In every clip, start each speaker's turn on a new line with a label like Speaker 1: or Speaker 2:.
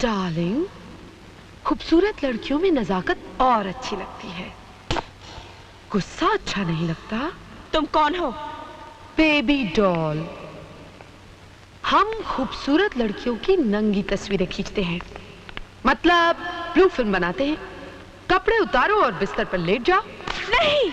Speaker 1: Darling, खूबसूरत लड़कियों में नजाकत और अच्छी लगती है, गुस्सा अच्छा नहीं लगता।
Speaker 2: तुम कौन हो?
Speaker 1: Baby doll. हम खूबसूरत लड़कियों की नंगी तस्वीरें खींचते हैं, मतलब ब्लू फिल्म बनाते हैं। कपड़े उतारो और बिस्तर पर लेट जाओ।
Speaker 2: नहीं,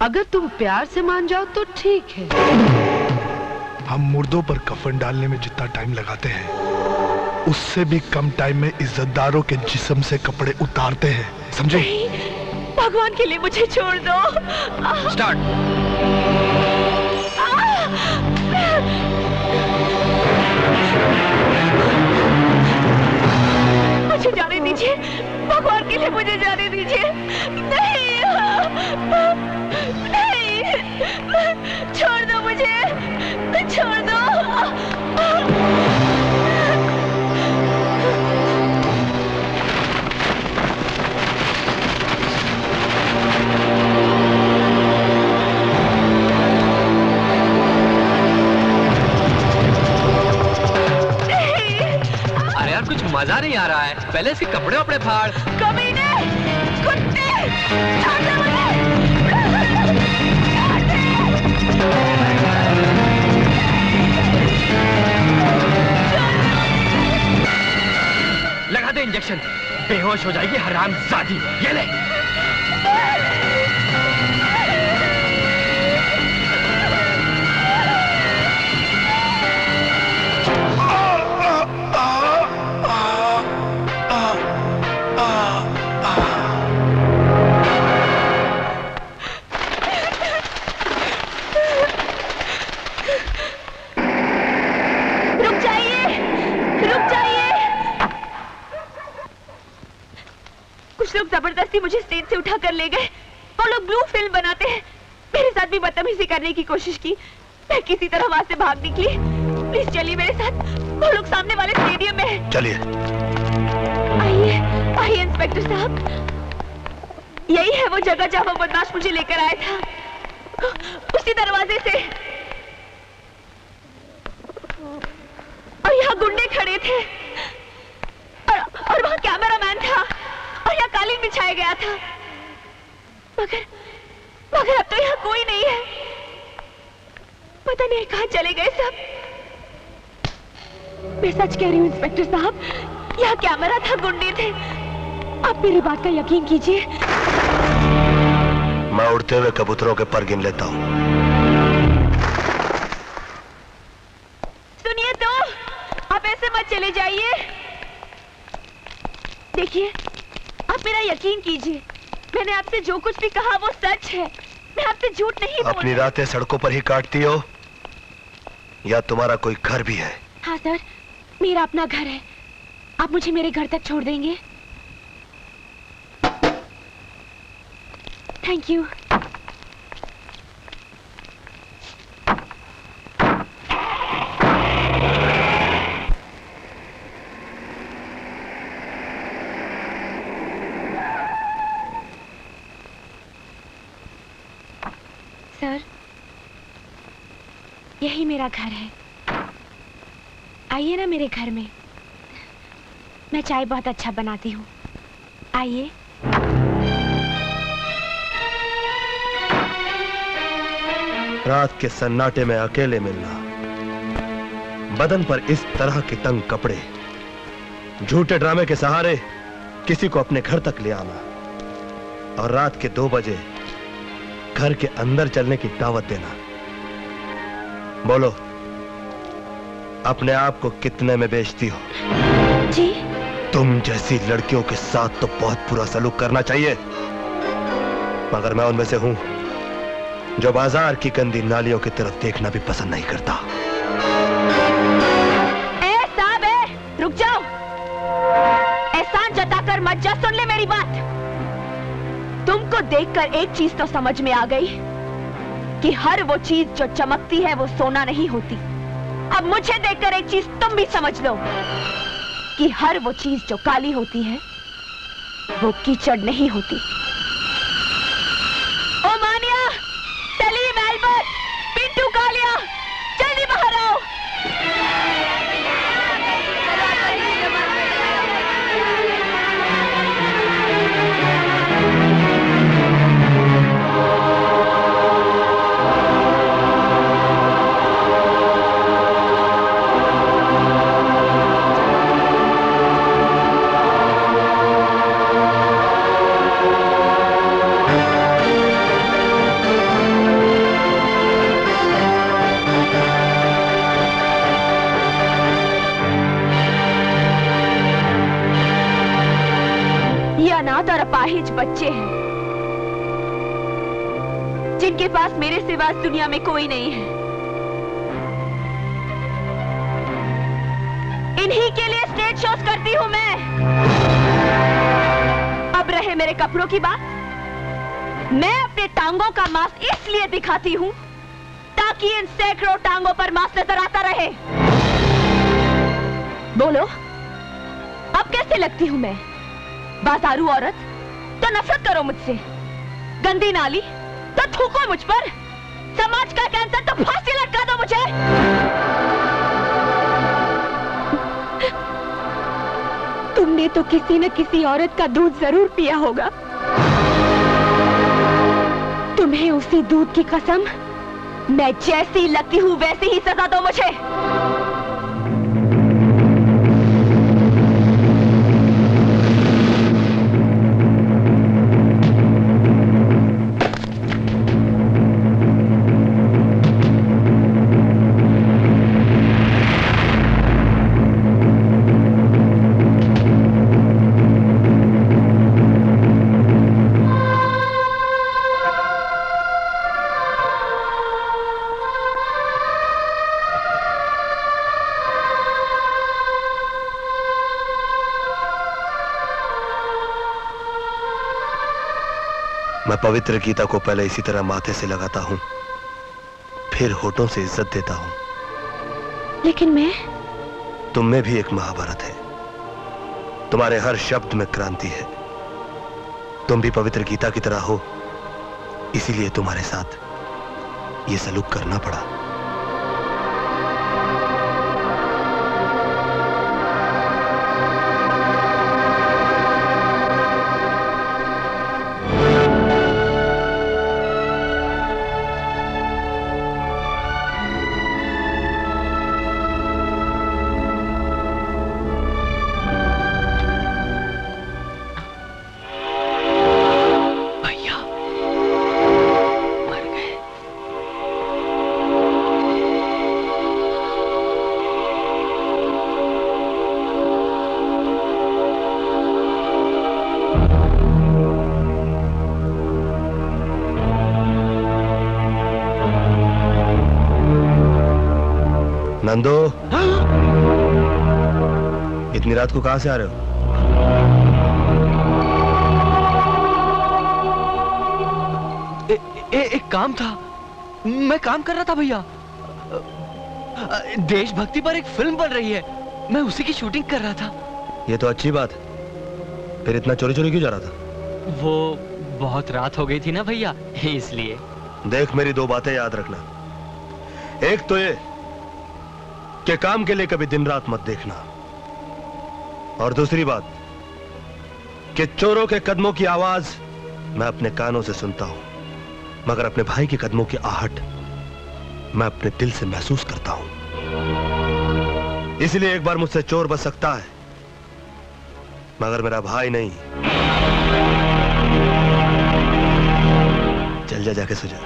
Speaker 1: अगर तुम प्यार से मान जाओ तो ठीक है।
Speaker 3: हम मुर्दों पर कफन डालने में जितना टाइम लगाते हैं, उससे भी कम टाइम में इज्जतदारों के जिस्म से कपड़े उतारते हैं, समझे?
Speaker 2: भगवान के लिए मुझे छोड़ दो।
Speaker 4: स्टार्ट।
Speaker 2: मुझे जाने दीजिए, भगवान के लिए मुझे जाने दीजिए। नहीं, नहीं, छोड़ दो मुझे, छोड़ दो।
Speaker 4: अरे यार कुछ मजा नहीं आ रहा है, पहले इसके कपड़े वपड़े फाड़।
Speaker 2: कमीने, कुत्ते, छोड़ दो मुझे।
Speaker 4: लगा दे इंजेक्शन, बेहोश हो जाएगी हरामजादी। ये ले।
Speaker 2: लोग जबरदस्ती मुझे स्टेज से उठा कर ले गए। वो लोग ब्लू फिल्म बनाते हैं। मेरे साथ भी बदतमीजी करने की कोशिश की। मैं किसी तरह वहां से भाग निकली। प्लीज चलिए मेरे साथ, वो लोग सामने वाले स्टेडियम में हैं।
Speaker 3: चलिए।
Speaker 2: आइए, आइए इंस्पेक्टर साहब, यही है वो जगह जहां वो बदमाश मुझे लेकर आया था, उसी दरवाजे से। और यहाँ गुंडे खड़े थे और वहाँ कैमरामैन था और यहाँ कालीन बिछाया गया था। मगर अब तो यहाँ कोई नहीं है। पता नहीं कहाँ चले गए सब। मैं सच कह रही हूँ इंस्पेक्टर साहब, यहाँ कैमरा था, गुंडे थे। आप मेरी बात का यकीन कीजिए।
Speaker 3: मैं उड़ते हुए कबूतरों के पर गिन लेता हूँ।
Speaker 2: सुनिए तो, आप ऐसे मत चले जाइए। देखिए, आप मेरा यकीन कीजिए, मैंने आपसे जो कुछ भी कहा वो सच है। मैं आपसे झूठ नहीं बोल रही।
Speaker 3: अपनी रातें सड़कों पर ही काटती हो या तुम्हारा कोई घर भी है?
Speaker 2: हाँ सर, मेरा अपना घर है। आप मुझे मेरे घर तक छोड़ देंगे? Thank you. सर, यही मेरा घर है। आइए ना मेरे घर में। मैं चाय बहुत अच्छा बनाती हूँ, आइए।
Speaker 3: रात के सन्नाटे में अकेले मिलना, बदन पर इस तरह के तंग कपड़े, झूठे ड्रामे के सहारे किसी को अपने घर तक ले आना और रात के 2 बजे घर के अंदर चलने की दावत देना। बोलो, अपने आप को कितने में बेचती हो?
Speaker 2: जी?
Speaker 3: तुम जैसी लड़कियों के साथ तो बहुत बुरा सलूक करना चाहिए, मगर मैं उनमें से हूं जो बाजार की गंदी नालियों की तरफ देखना भी पसंद नहीं करता।
Speaker 2: साहब, रुक जाओ। एहसान जताकर मत जा, सुन ले मेरी बात। तुमको देखकर एक चीज तो समझ में आ गई कि हर वो चीज जो चमकती है वो सोना नहीं होती। अब मुझे देखकर एक चीज तुम भी समझ लो कि हर वो चीज जो काली होती है वो कीचड़ नहीं होती। ओ मानिया, सलीम, एल्बर्ट, पिंटू, कालिया, जल्दी बाहर आओ। अनाथ और अपाहिज बच्चे हैं जिनके पास मेरे सिवा इस दुनिया में कोई नहीं है। इन्हीं के लिए स्टेज शोज करती हूं मैं। अब रहे मेरे कपड़ों की बात, मैं अपने टांगों का मांस इसलिए दिखाती हूं ताकि इन सैकड़ों टांगों पर मांस नजर आता रहे। बोलो, अब कैसे लगती हूं मैं? बाजारू औरत तो नफरत करो मुझसे, गंदी नाली तो थूको मुझ पर, समाज का कैंसर तो फांसी लटका दो मुझे। तुमने तो किसी न किसी औरत का दूध जरूर पिया होगा। तुम्हें उसी दूध की कसम, मैं जैसी लगती हूं वैसी ही सजा दो मुझे।
Speaker 3: मैं पवित्र गीता को पहले इसी तरह माथे से लगाता हूं, फिर होठों से इज्जत देता हूं।
Speaker 2: लेकिन मैं,
Speaker 3: तुम में भी एक महाभारत है, तुम्हारे हर शब्द में क्रांति है। तुम भी पवित्र गीता की तरह हो, इसीलिए तुम्हारे साथ ये सलूक करना पड़ा। नंदो, इतनी रात को कहां से आ रहे हो?
Speaker 4: एक काम था, मैं काम कर रहा था भैया। देशभक्ति पर एक फिल्म बन रही है, मैं उसी की शूटिंग कर रहा था।
Speaker 3: ये तो अच्छी बात है, फिर इतना चोरी चोरी क्यों जा रहा था?
Speaker 4: वो बहुत रात हो गई थी ना भैया, इसलिए।
Speaker 3: देख, मेरी दो बातें याद रखना। एक तो ये कि काम के लिए कभी दिन रात मत देखना, और दूसरी बात कि चोरों के कदमों की आवाज मैं अपने कानों से सुनता हूं, मगर अपने भाई के कदमों की आहट मैं अपने दिल से महसूस करता हूं। इसलिए एक बार मुझसे चोर बच सकता है, मगर मेरा भाई नहीं। चल जा, जाके सो जा।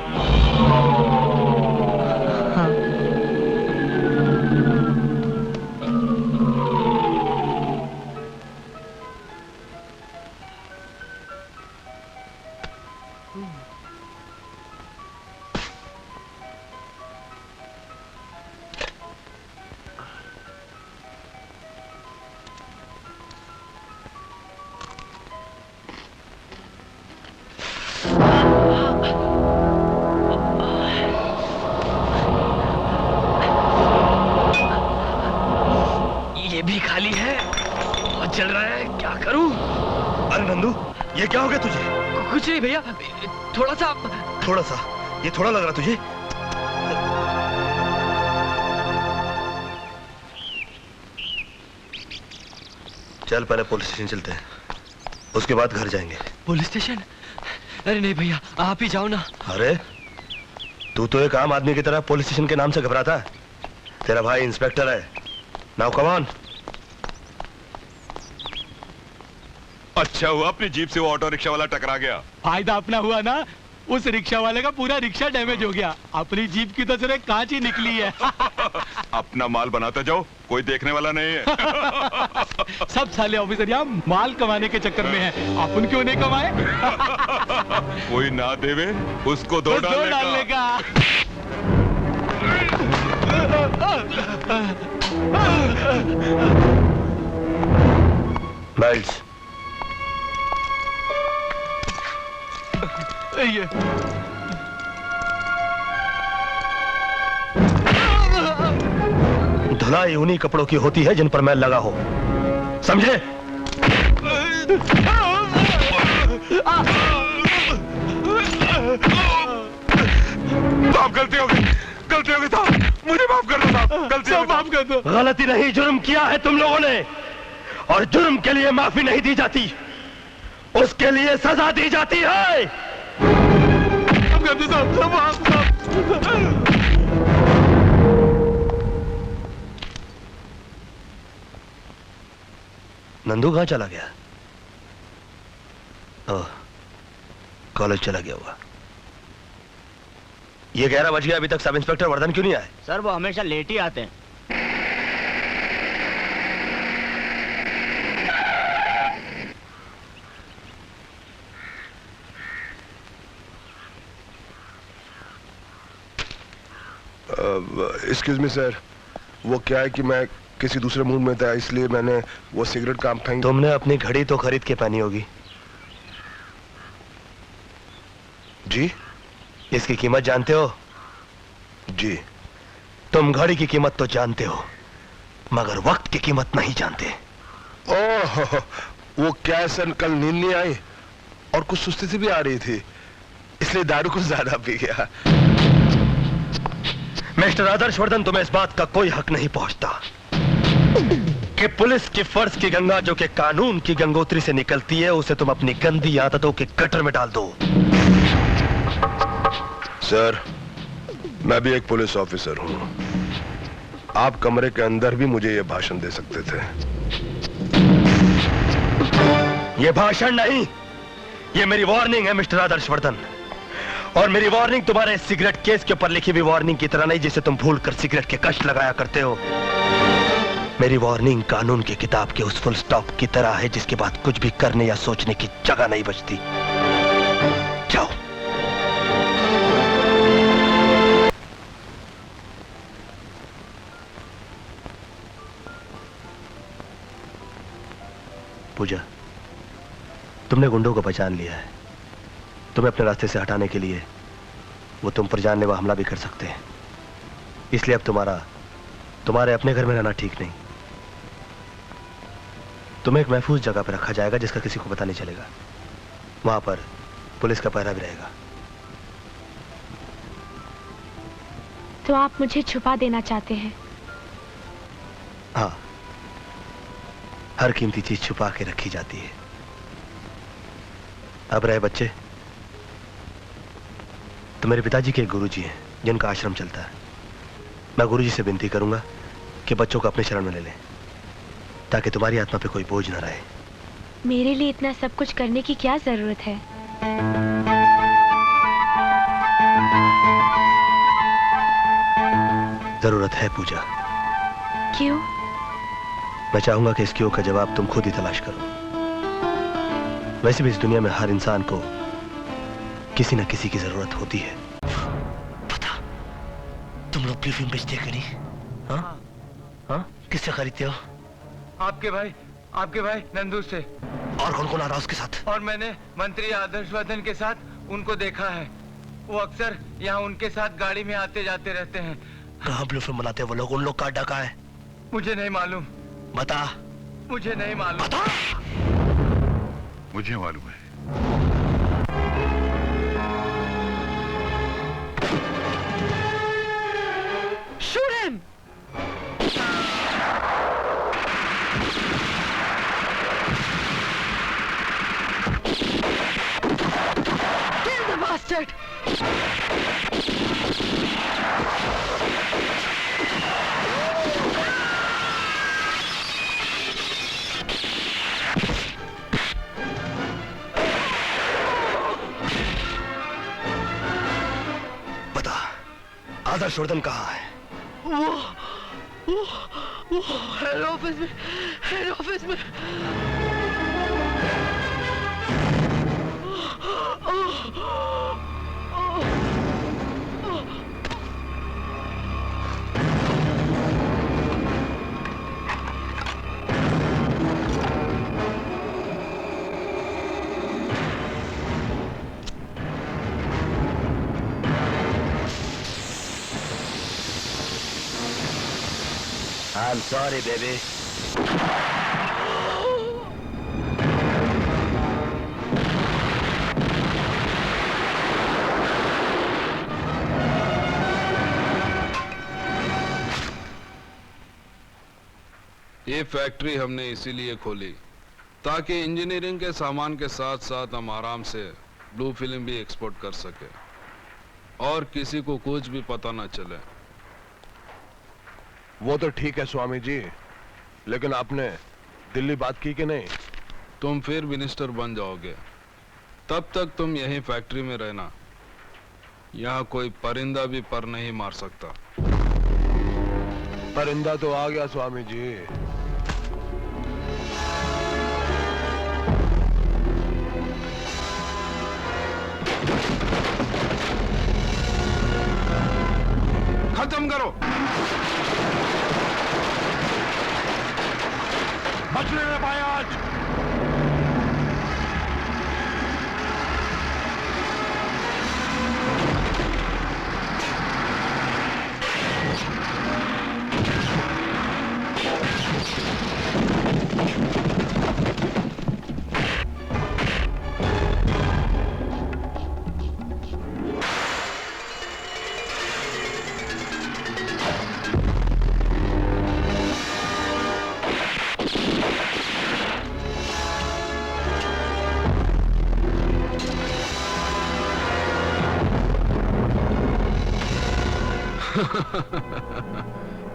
Speaker 3: नंदू, ये क्या हो गया तुझे?
Speaker 4: कुछ नहीं भैया, थोड़ा सा।
Speaker 3: थोड़ा सा? ये थोड़ा लग रहा तुझे? चल पहले पुलिस स्टेशन चलते हैं, उसके बाद घर जाएंगे।
Speaker 4: Police station? अरे नहीं भैया, आप ही जाओ ना।
Speaker 3: अरे तू तो एक आम आदमी की तरह पुलिस स्टेशन के नाम से घबराता है। तेरा भाई इंस्पेक्टर है। Now come on.
Speaker 5: अच्छा हुआ अपनी जीप से वो ऑटो रिक्शा वाला टकरा गया।
Speaker 6: फायदा अपना हुआ ना, उस रिक्शा वाले का पूरा रिक्शा डैमेज हो गया। अपनी जीप की तो सिर्फ कांच ही निकली है।
Speaker 5: अपना माल बनाते जाओ, कोई देखने वाला नहीं है।
Speaker 6: सब साले ऑफिसर यहाँ माल कमाने के चक्कर में हैं। अपन क्यों नहीं कमाए?
Speaker 5: कोई ना देवे उसको दो डालने का।
Speaker 3: माइल्स,
Speaker 6: ये
Speaker 3: धुलाई उन्हीं कपड़ों की होती है जिन पर मैल लगा हो, समझे?
Speaker 5: साहब गलती हो गई साहब, मुझे माफ कर दो साहब, गलती हो गई।
Speaker 6: माफ कर दो।
Speaker 3: गलती नहीं, जुर्म किया है तुम लोगों ने, और जुर्म के लिए माफी नहीं दी जाती, उसके लिए सजा दी जाती है। नंदू कहाँ चला गया? ओह, कॉलेज चला गया होगा। ये 11 बज गया, अभी तक सब इंस्पेक्टर वर्धन क्यों नहीं आए?
Speaker 7: सर वो हमेशा लेट ही आते हैं।
Speaker 8: एक्सक्यूज मी सर, वो क्या है कि मैं किसी दूसरे मूड में था, इसलिए मैंने वो सिगरेट काम फेंक।
Speaker 3: तुमने अपनी घड़ी तो खरीद के पहनी होगी।
Speaker 8: जी?
Speaker 3: इसकी कीमत जानते हो?
Speaker 8: जी।
Speaker 3: तुम घड़ी की कीमत तो जानते हो, मगर वक्त की कीमत नहीं जानते।
Speaker 8: ओह, वो क्या सर, कल नींद नहीं आई और कुछ सुस्ती सी भी आ रही थी, इसलिए दारू कुछ ज्यादा पी गया।
Speaker 3: मिस्टर आदर्शवर्धन, तुम्हें इस बात का कोई हक नहीं पहुंचता कि पुलिस की फर्ज की गंगा जो कि कानून की गंगोत्री से निकलती है, उसे तुम अपनी गंदी आदतों के गटर में डाल दो।
Speaker 8: सर, मैं भी एक पुलिस ऑफिसर हूं। आप कमरे के अंदर भी मुझे यह भाषण दे सकते थे।
Speaker 3: यह भाषण नहीं, यह मेरी वार्निंग है मिस्टर आदर्शवर्धन। और मेरी वार्निंग तुम्हारे सिगरेट केस के ऊपर लिखी हुई वार्निंग की तरह नहीं, जिसे तुम भूलकर सिगरेट के कष्ट लगाया करते हो। मेरी वार्निंग कानून की किताब के उस फुल स्टॉप की तरह है, जिसके बाद कुछ भी करने या सोचने की जगह नहीं बचती। जाओ। पूजा, तुमने गुंडों को पहचान लिया है। तुम्हें अपने रास्ते से हटाने के लिए वो तुम पर जानलेवा हमला भी कर सकते हैं, इसलिए अब तुम्हारे अपने घर में रहना ठीक नहीं। तुम्हें एक महफूज जगह पर रखा जाएगा, जिसका किसी को पता नहीं चलेगा। वहां पर पुलिस का पहरा भी रहेगा।
Speaker 2: तो आप मुझे छुपा देना चाहते हैं?
Speaker 3: हाँ, हर कीमती चीज छुपा के रखी जाती है। अब रहे बच्चे, तो मेरे पिताजी के एक गुरुजी हैं जिनका आश्रम चलता है। मैं गुरुजी से विनती करूंगा कि बच्चों को अपने शरण में ले लें, ताकि तुम्हारी आत्मा पे कोई बोझ न रहे।
Speaker 2: मेरे लिए इतना सब कुछ करने की क्या जरूरत है?
Speaker 3: जरूरत है पूजा।
Speaker 2: क्यों?
Speaker 3: मैं चाहूंगा कि इस क्यों का जवाब तुम खुद ही तलाश करो। वैसे भी इस दुनिया में हर इंसान को किसी न किसी की जरूरत होती है। पता, तुम लोग ब्लू फिल्म बेचते करी? हाँ? हाँ? किससे खरीदते हो?
Speaker 4: आपके भाई नंदू से।
Speaker 3: और कौन कौन आ रहा है उसके साथ?
Speaker 4: और मैंने मंत्री आदर्शवर्धन के साथ उनको देखा है। वो अक्सर यहाँ उनके साथ गाड़ी में आते जाते रहते हैं।
Speaker 3: कहाँ ब्लू फिल्म बनाते हैं वो लोग? उन लोग का अड्डा कहाँ है?
Speaker 4: मुझे नहीं मालूम।
Speaker 3: बता।
Speaker 4: मुझे नहीं मालूम।
Speaker 3: बता।
Speaker 5: मुझे मालूम है।
Speaker 1: Shoot him! Kill the bastard!
Speaker 3: बता, आदर्शवर्धन कहाँ है?
Speaker 1: वो हेड ऑफिस में
Speaker 3: I'm sorry, baby.
Speaker 9: ये फैक्ट्री हमने इसीलिए खोली ताकि इंजीनियरिंग के सामान के साथ साथ हम आराम से ब्लू फिल्म भी एक्सपोर्ट कर सके और किसी को कुछ भी पता ना चले।
Speaker 8: वो तो ठीक है स्वामी जी, लेकिन आपने दिल्ली बात की कि नहीं?
Speaker 9: तुम फिर मिनिस्टर बन जाओगे, तब तक तुम यहीं फैक्ट्री में रहना। यहाँ कोई परिंदा भी पर नहीं मार सकता।
Speaker 8: परिंदा तो आ गया स्वामी जी।
Speaker 9: खत्म करो।
Speaker 8: बचने न पाए आज।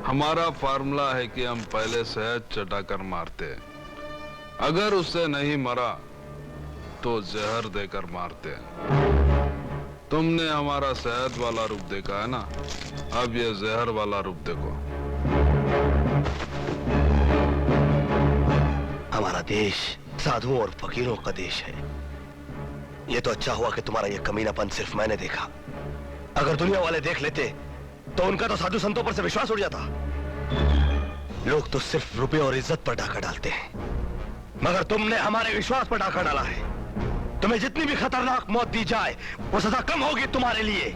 Speaker 9: हमारा फार्मूला है कि हम पहले शहद चटाकर मारते, अगर उससे नहीं मरा तो जहर देकर मारते। तुमने हमारा शहद वाला रूप देखा है ना, अब ये जहर वाला रूप देखो।
Speaker 3: हमारा देश साधुओं और फकीरों का देश है। ये तो अच्छा हुआ कि तुम्हारा ये कमीनापन सिर्फ मैंने देखा। अगर दुनिया वाले देख लेते तो उनका तो साधु संतों पर से विश्वास उड़ जाता। लोग तो सिर्फ रुपए और इज्जत पर डाका डालते हैं, मगर तुमने हमारे विश्वास पर डाका डाला है। तुम्हें जितनी भी खतरनाक मौत दी जाए वो सजा कम होगी तुम्हारे लिए।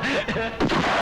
Speaker 6: है